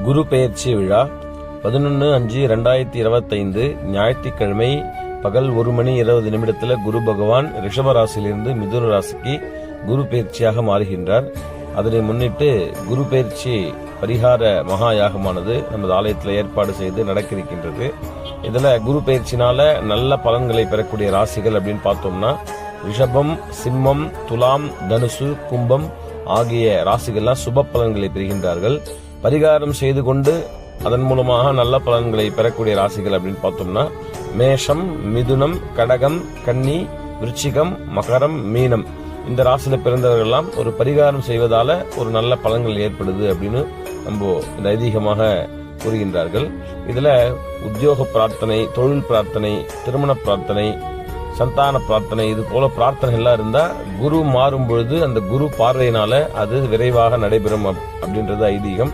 குரு பெயர்ச்சி விழா 11/5/2025 ஞாயிற்றுக்கிழமை பகல் 1:20 குரு பகவான் ரிஷப ராசியிலிருந்து மிதுன ராசிக்கு குரு பெயர்ச்சியாக மாறுகின்றார். அதனை முன்னிட்டு குரு பெயர்ச்சி பரிகார மகா யாகமானது நமது ஆலயத்தில் ஏற்பாடு செய்து நடக்க இருக்கின்றது. இதுல குரு பெயர்ச்சினால நல்ல பலன்களை பெறக்கூடிய ராசிகள் அப்படின்னு பார்த்தோம்னா ரிஷபம், சிம்மம், துலாம், தனுசு, கும்பம் ஆகிய ராசிகள்லாம் சுப பலன்களை பெறுகின்றார்கள். பரிகாரம் செய்து கொண்டு அதன் மூலமாக நல்ல பலன்களை பெறக்கூடிய ராசிகள் அப்படின்னு பார்த்தோம்னா மேஷம், மிதுனம், கடகம், கன்னி, விருச்சிகம், மகரம், மீனம் இந்த ராசியில பிறந்தவர்கள்லாம் ஒரு பரிகாரம் செய்வதால ஒரு நல்ல பலன்கள் ஏற்படுது அப்படின்னு நம்ம இந்த ஐதீகமாக கூறுகின்றார்கள். இதுல உத்தியோக பிரார்த்தனை, தொழில் பிரார்த்தனை, திருமண பிரார்த்தனை, சந்தான பிரார்த்தனை இது போல பிரார்த்தனைகள்லாம் இருந்தா குரு மாறும் பொழுது அந்த குரு பார்வையினால அது விரைவாக நடைபெறும் அப்படின்றது ஐதீகம்.